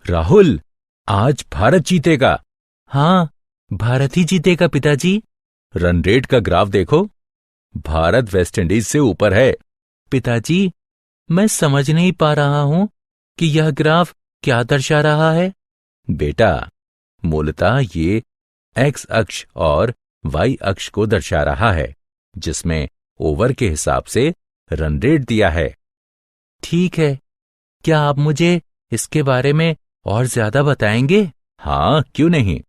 राहुल, आज भारत जीतेगा। हाँ, भारत ही जीतेगा पिताजी। रन रेट का ग्राफ देखो, भारत वेस्टइंडीज से ऊपर है। पिताजी, मैं समझ नहीं पा रहा हूं कि यह ग्राफ क्या दर्शा रहा है। बेटा, मूलतः ये एक्स अक्ष और वाई अक्ष को दर्शा रहा है, जिसमें ओवर के हिसाब से रन रेट दिया है। ठीक है, क्या आप मुझे इसके बारे में और ज्यादा बताएंगे? हाँ, क्यों नहीं,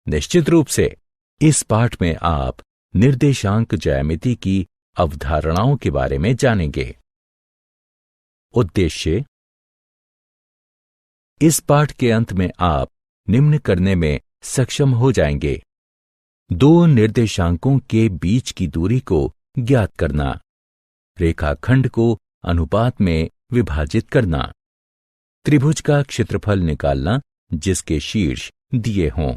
निश्चित रूप से। इस पाठ में आप निर्देशांक ज्यामिति की अवधारणाओं के बारे में जानेंगे। उद्देश्य: इस पाठ के अंत में आप निम्न करने में सक्षम हो जाएंगे। दो निर्देशांकों के बीच की दूरी को ज्ञात करना, रेखाखंड को अनुपात में विभाजित करना, त्रिभुज का क्षेत्रफल निकालना जिसके शीर्ष दिए हों।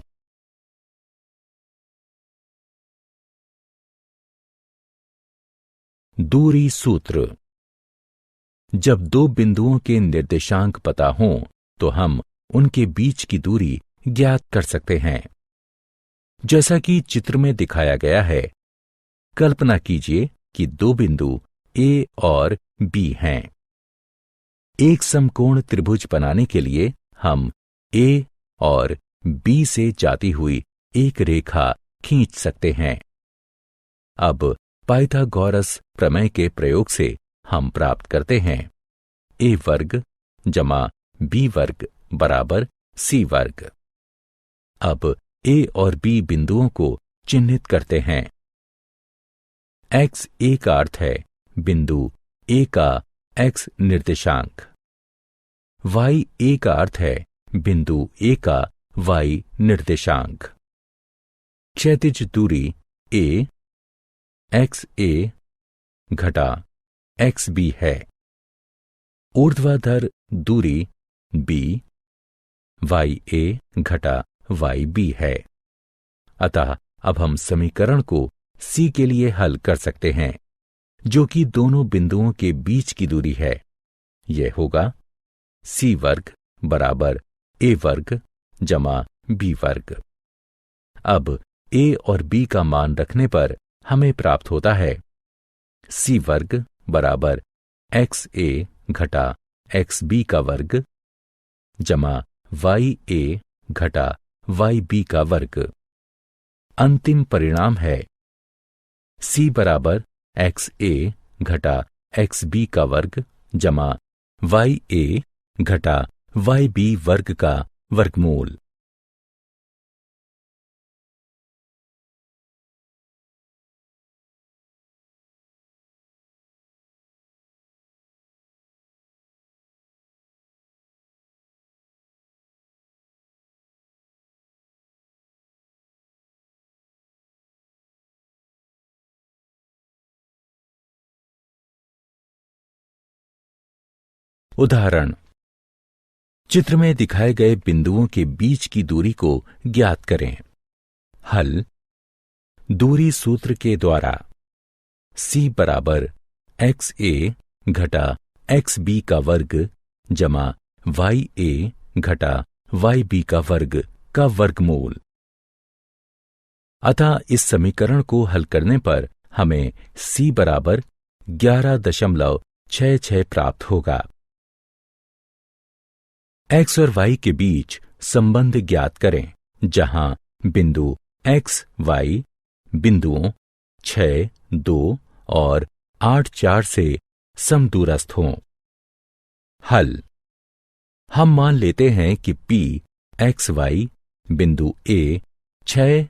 दूरी सूत्र: जब दो बिंदुओं के निर्देशांक पता हों तो हम उनके बीच की दूरी ज्ञात कर सकते हैं। जैसा कि चित्र में दिखाया गया है, कल्पना कीजिए कि दो बिंदु ए और बी हैं। एक समकोण त्रिभुज बनाने के लिए हम ए और बी से जाती हुई एक रेखा खींच सकते हैं। अब पाइथागोरस प्रमेय के प्रयोग से हम प्राप्त करते हैं ए वर्ग जमा बी वर्ग बराबर सी वर्ग। अब ए और बी बिंदुओं को चिन्हित करते हैं। एक्स ए का अर्थ है बिंदु ए का एक्स निर्देशांक, वाई ए का अर्थ है बिंदु ए का वाई निर्देशांक। क्षैतिज दूरी ए एक्स ए घटा एक्स बी है। ऊर्ध्वाधर दूरी बी वाई ए घटा वाई बी है। अतः अब हम समीकरण को सी के लिए हल कर सकते हैं, जो कि दोनों बिंदुओं के बीच की दूरी है। यह होगा सी वर्ग बराबर ए वर्ग जमा बी वर्ग। अब ए और बी का मान रखने पर हमें प्राप्त होता है सी वर्ग बराबर एक्स ए घटा एक्स बी का वर्ग जमा वाई ए घटा वाई बी का वर्ग। अंतिम परिणाम है सी बराबर एक्स ए घटा एक्स बी का वर्ग जमा वाई ए घटा वाई बी वर्ग का वर्गमूल। उदाहरण: चित्र में दिखाए गए बिंदुओं के बीच की दूरी को ज्ञात करें। हल: दूरी सूत्र के द्वारा सी बराबर एक्स ए घटा एक्स बी का वर्ग जमा वाई ए घटा वाई बी का वर्ग का वर्गमूल। अतः इस समीकरण को हल करने पर हमें सी बराबर 11.66 प्राप्त होगा। एक्स और वाई के बीच संबंध ज्ञात करें, जहां बिंदु एक्स वाई बिंदुओं 6, 2 और 8, 4 से समदूरस्थ हों। हल: हम मान लेते हैं कि P एक्स वाई बिंदु A 6,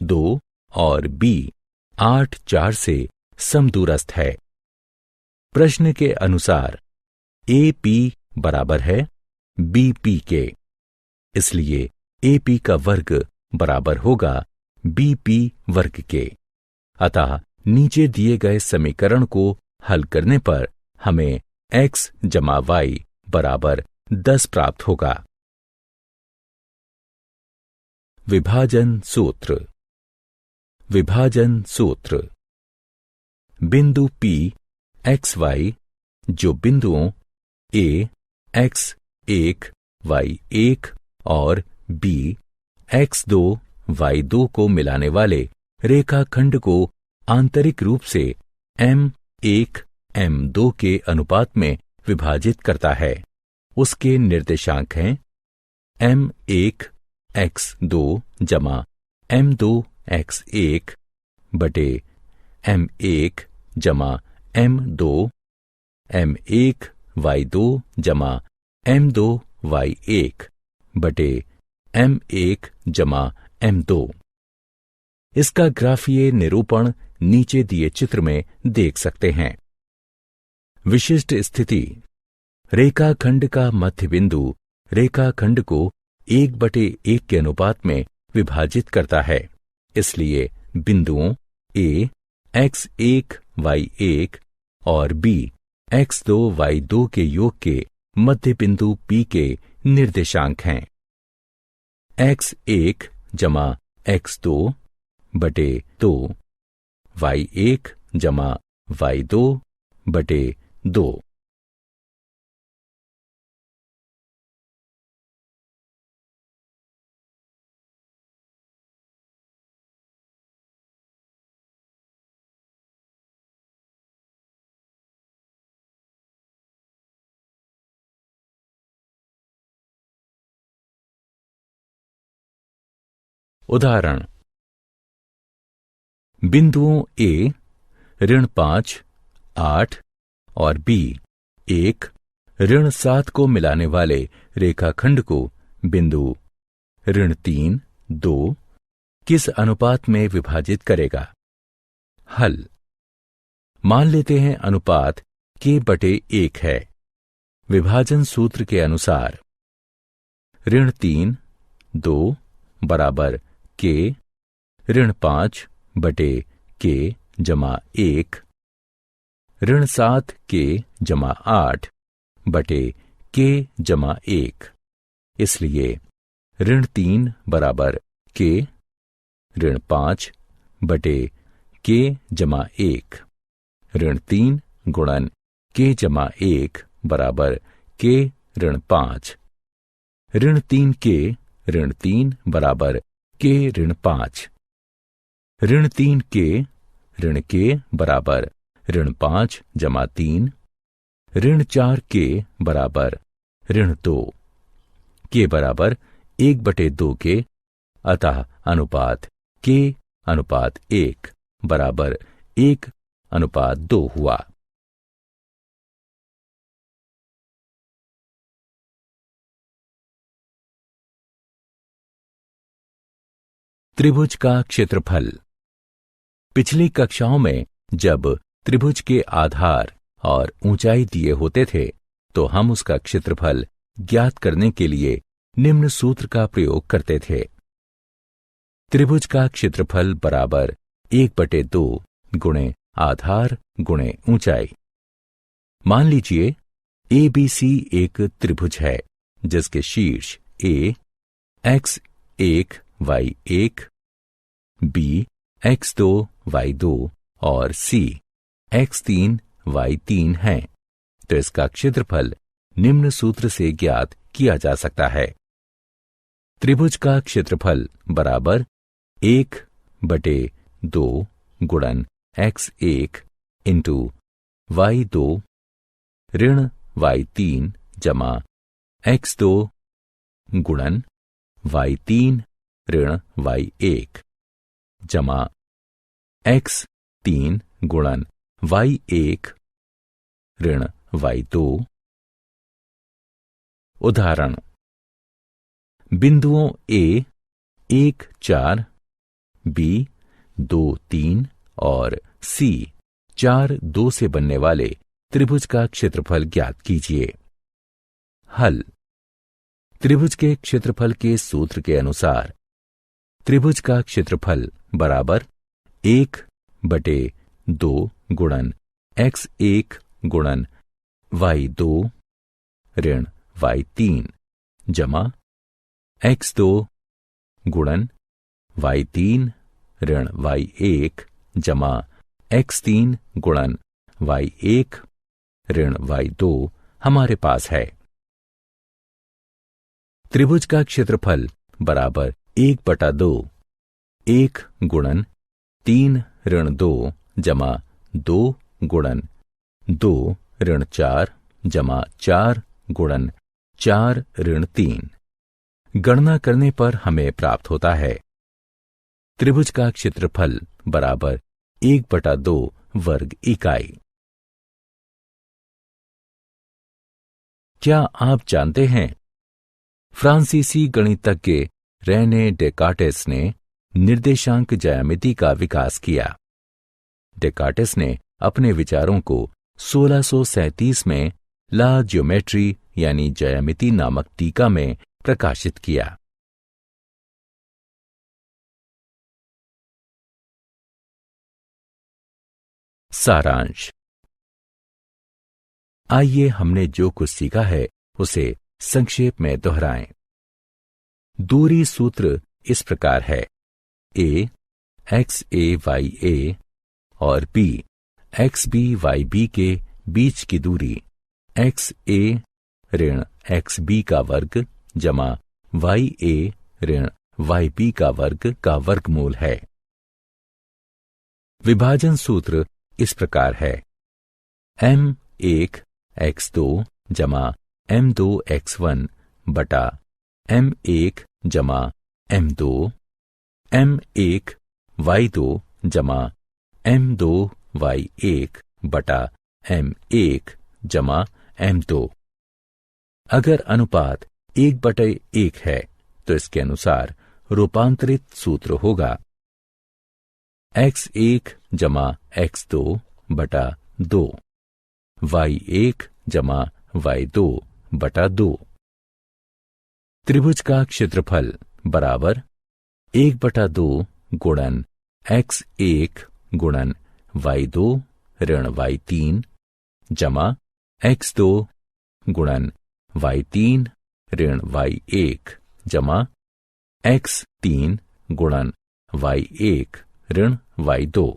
2 और B 8, 4 से समदूरस्थ है। प्रश्न के अनुसार AP बराबर है BP के, इसलिए AP का वर्ग बराबर होगा BP वर्ग के। अतः नीचे दिए गए समीकरण को हल करने पर हमें x जमा y बराबर 10 प्राप्त होगा। विभाजन सूत्र: विभाजन सूत्र बिंदु P एक्स वाई जो बिंदुओं A x1 y1 और b x2 y2 को मिलाने वाले रेखाखंड को आंतरिक रूप से m1 m2 के अनुपात में विभाजित करता है। उसके निर्देशांक हैं m1 x2 जमा m2 x1 बटे m1 जमा m2 m1 y2 जमा m2 y1 बटे m1 जमा m2। इसका ग्राफीय निरूपण नीचे दिए चित्र में देख सकते हैं। विशिष्ट स्थिति, रेखाखंड का मध्य बिंदु रेखाखंड को 1/1 के अनुपात में विभाजित करता है। इसलिए बिंदुओं A x1 y1 और B x2 y2 के योग के मध्य बिंदु P के निर्देशांक हैं x1 जमा x2 बटे 2 y1 जमा y2 बटे 2। उदाहरण, बिंदुओं A -5, 8 और B 1, -7 को मिलाने वाले रेखाखंड को बिंदु -3, 2 किस अनुपात में विभाजित करेगा? हल, मान लेते हैं अनुपात k/1 है। विभाजन सूत्र के अनुसार -3, 2 बराबर k -5 बटे k जमा 1, -7 k जमा 8 बटे k जमा 1। इसलिए -3 बराबर k -5 बटे k जमा 1, -3 गुणन k जमा 1 बराबर k -5, -3k -3 बराबर k -5, -3k k बराबर -5 जमा 3, -4k बराबर -2, k बराबर 1/2 के, अतः अनुपात k/1 बराबर 1/2 हुआ। त्रिभुज का क्षेत्रफल। पिछली कक्षाओं में जब त्रिभुज के आधार और ऊंचाई दिए होते थे तो हम उसका क्षेत्रफल ज्ञात करने के लिए निम्न सूत्र का प्रयोग करते थे। त्रिभुज का क्षेत्रफल बराबर 1/2 गुणे आधार गुणे ऊंचाई। मान लीजिए ABC एक त्रिभुज है जिसके शीर्ष A x1 y1, B x2 y2 और C x3 y3 हैं, तो इसका क्षेत्रफल निम्न सूत्र से ज्ञात किया जा सकता है। त्रिभुज का क्षेत्रफल बराबर 1/2 गुणन x1 इंटू y2 ऋण y3 जमा x2 गुणन y3 ऋण y1 जमा x3 गुणन y1 ऋण y2। उदाहरण, बिंदुओं A 1 4, B 2 3 और C 4 2 से बनने वाले त्रिभुज का क्षेत्रफल ज्ञात कीजिए। हल, त्रिभुज के क्षेत्रफल के सूत्र के अनुसार त्रिभुज का क्षेत्रफल बराबर 1/2 गुणन x1 गुणन y2 ऋण y3 जमा x2 गुणन y3 ऋण y1 जमा x3 गुणन y1 ऋण y2 हमारे पास है। त्रिभुज का क्षेत्रफल बराबर 1/2 1 गुणन 3 ऋण 2 जमा 2 गुणन 2 ऋण 4 जमा 4 गुणन 4 ऋण 3। गणना करने पर हमें प्राप्त होता है त्रिभुज का क्षेत्रफल बराबर 1/2 वर्ग इकाई। क्या आप जानते हैं फ्रांसीसी गणितज्ञ रेने डेकार्टेस ने निर्देशांक ज्यामिति का विकास किया। डेकार्टेस ने अपने विचारों को 1637 में ला ज्योमेट्री यानी ज्यामिति नामक टीका में प्रकाशित किया। सारांश। आइए हमने जो कुछ सीखा है उसे संक्षेप में दोहराएं। दूरी सूत्र इस प्रकार है: a x a y a और b x b y b के बीच की दूरी x a ऋण x b का वर्ग जमा y a ऋण y b का वर्ग का वर्गमूल है। विभाजन सूत्र इस प्रकार है: m1 x2 जमा m2 x1 बटा m1 जमा m2 m1 y2 जमा m2 y1 बटा m1 जमा m2। अगर अनुपात 1/1 है तो इसके अनुसार रूपांतरित सूत्र होगा x1 जमा x2 बटा 2 y1 जमा y2 बटा 2। त्रिभुज का क्षेत्रफल बराबर 1/2 गुणन x1 गुणन y2 ऋण y3 जमा x2 गुणन y3 ऋण y1 जमा x3 गुणन y1 ऋण y2।